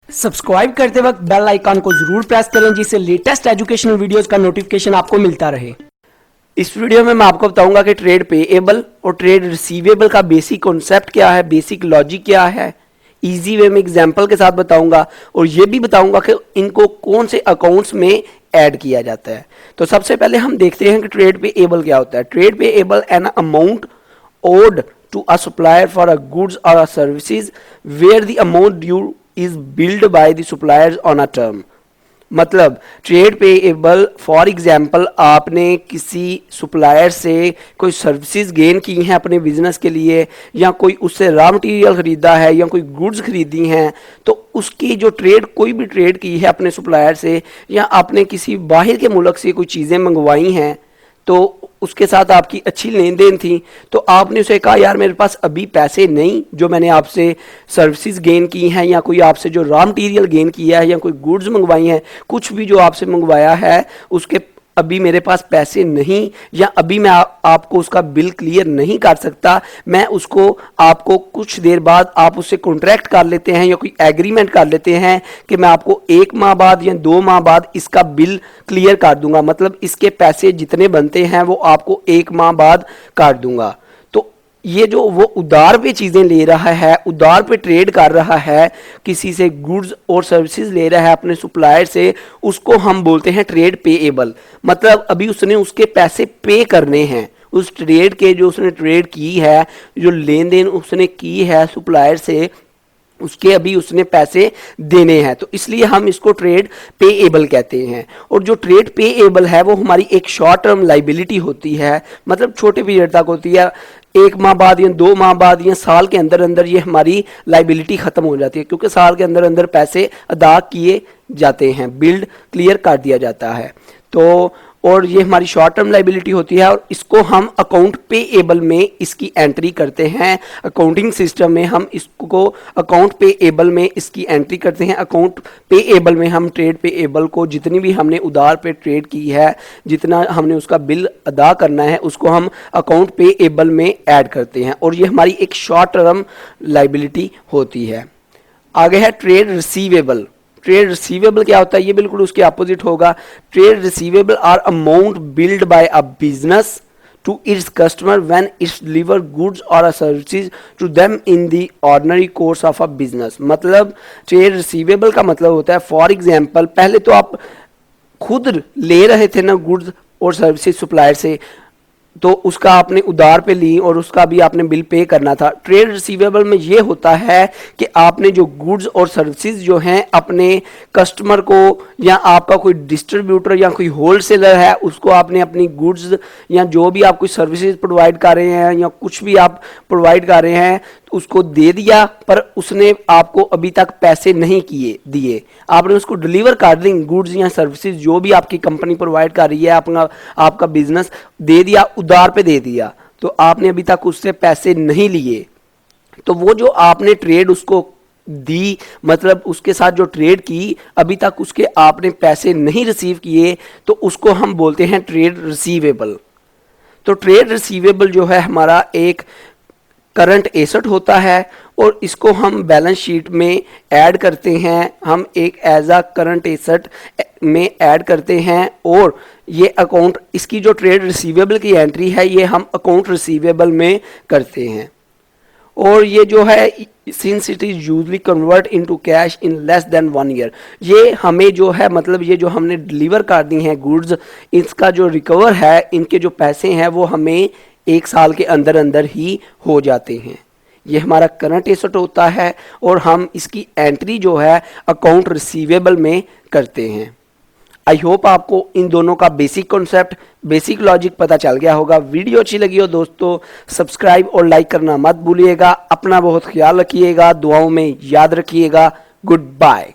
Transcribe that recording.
Subscribe करते वक्त bell icon को जरूर प्रेस करें जिससे लेटेस्ट एजुकेशनल वीडियोस का नोटिफिकेशन आपको मिलता रहे। इस वीडियो में मैं आपको बताऊंगा कि ट्रेड पेएबल और ट्रेड रिसीवेबल का बेसिक कॉन्सेप्ट क्या है, बेसिक लॉजिक क्या है, इजी वे में एग्जांपल के साथ बताऊंगा और ये भी बताऊंगा कि इनको कौन से अकाउंट्स में ऐड किया जाता है। तो सबसे पहले हम देखते हैं कि ट्रेड पेएबल क्या होता है। Trade payable an amount owed to a supplier for a goods or a services where the amount due is billed by the suppliers on a term। मतलब ट्रेड पेएबल फॉर एग्जांपल आपने किसी सुप्लायर से कोई services gain की हैं अपने business के लिए, या कोई उससे रॉ मटेरियल खरीदा है या कोई गुड्स खरीदी हैं, तो उसकी जो ट्रेड कोई भी ट्रेड की है अपने सुप्लायर से, या आपने किसी बाहर के मुल्क से कोई चीज़ें मंगवाई हैं तो उसके साथ आपकी अच्छी लेन देन थी, तो आपने उसे कहा यार मेरे पास अभी पैसे नहीं जो मैंने आपसे सर्विसेज गेन की हैं या कोई आपसे जो रॉ मटेरियल गेन किया है या कोई गुड्स मंगवाई हैं, कुछ भी जो आपसे मंगवाया है उसके अभी मेरे पास पैसे नहीं, या अभी मैं आपको उसका बिल क्लियर नहीं कर सकता, मैं उसको आपको कुछ देर बाद आप उससे कॉन्ट्रैक्ट कर लेते हैं या कोई एग्रीमेंट कर लेते हैं कि मैं आपको 1 माह बाद या 2 माह बाद इसका बिल क्लियर कर दूंगा, मतलब इसके पैसे जितने बनते हैं वो आपको 1 माह बाद कर दूंगा। तो ये जो वो उधार पे चीज़ें ले रहा है, उधार पे ट्रेड कर रहा है, किसी से गुड्स और सर्विसेज ले रहा है अपने सप्लायर से, उसको हम बोलते हैं ट्रेड पेएबल। मतलब अभी उसने उसके पैसे पे करने हैं, उस ट्रेड के जो उसने ट्रेड की है, जो लेन देन उसने की है सप्लायर से, उसके अभी उसने पैसे देने हैं, तो इसलिए हम इसको ट्रेड पेएबल कहते हैं। और जो ट्रेड पेएबल है वो हमारी एक शॉर्ट टर्म लाइबिलिटी होती है, मतलब छोटे पीरियड तक होती है, 1 माह बाद या 2 माह बाद या साल के अंदर अंदर ये हमारी लाइबिलिटी खत्म हो जाती है, क्योंकि साल के अंदर अंदर पैसे अदा किए जाते हैं, बिल्ड क्लियर कर दिया जाता है। तो और ये हमारी शॉर्ट टर्म लाइबिलिटी होती है और इसको हम अकाउंट पेएबल में इसकी एंट्री करते हैं। अकाउंटिंग सिस्टम में हम इसको अकाउंट पेएबल में इसकी एंट्री करते हैं। अकाउंट पेएबल में हम ट्रेड पेएबल को जितनी भी हमने उधार पे ट्रेड की है, जितना हमने उसका बिल अदा करना है, उसको हम अकाउंट पेएबल में ऐड करते हैं और ये हमारी एक शॉर्ट टर्म लाइबिलिटी होती है। आगे है ट्रेड रिसीवेबल। ट्रेड रिसीवेबल क्या होता है? ये बिल्कुल उसके अपोजिट होगा। Trade receivable are amount billed by a business to its customer when its deliver goods और a services to them in the ordinary course of a business. मतलब trade receivable का मतलब होता है, फॉर एग्जांपल पहले तो आप खुद ले रहे थे ना गुड्स और सर्विसेज सप्लायर से, तो उसका आपने उधार पे ली और उसका भी आपने बिल पे करना था। ट्रेड रिसीवेबल में ये होता है कि आपने जो गुड्स और सर्विसेज जो हैं अपने कस्टमर को, या आपका कोई डिस्ट्रीब्यूटर या कोई होलसेलर है उसको आपने अपनी गुड्स या जो भी आप कोई सर्विसेज प्रोवाइड कर रहे हैं या कुछ भी आप प्रोवाइड कर रहे हैं उसको दे दिया, पर उसने आपको अभी तक पैसे नहीं दिए, आपने उसको डिलीवर कर दी गुड्स या सर्विसेज जो भी आपकी कंपनी प्रोवाइड कर रही है, आपका बिजनेस दे दिया, उधार पे दे दिया, तो आपने अभी तक उससे पैसे नहीं लिए, तो वो जो आपने ट्रेड उसको दी, मतलब उसके साथ जो ट्रेड की अभी तक उसके आपने पैसे नहीं रिसीव किए, तो उसको हम बोलते हैं ट्रेड रिसीवेबल। तो ट्रेड रिसीवेबल जो है हमारा एक करंट एसेट होता है और इसको हम बैलेंस शीट में ऐड करते हैं, हम एक एज अ करंट एसेट में ऐड करते हैं, और ये अकाउंट, इसकी जो ट्रेड रिसीवेबल की एंट्री है ये हम अकाउंट रिसीवेबल में करते हैं। और ये जो है since it is usually convert into cash in less than 1 year, ये हमें जो है मतलब ये जो हमने डिलीवर कर दी हैं गुड्स, इसका जो रिकवर है, इनके जो पैसे हैं वो हमें 1 साल के अंदर अंदर ही हो जाते हैं। ये हमारा करंट एसेट होता है और हम इसकी एंट्री जो है अकाउंट रिसीवेबल में करते हैं। आई होप आपको इन दोनों का बेसिक कॉन्सेप्ट, बेसिक लॉजिक पता चल गया होगा। वीडियो अच्छी लगी हो दोस्तों, सब्सक्राइब और लाइक करना मत भूलिएगा। अपना बहुत ख्याल रखिएगा, दुआओं में याद रखिएगा। Good bye.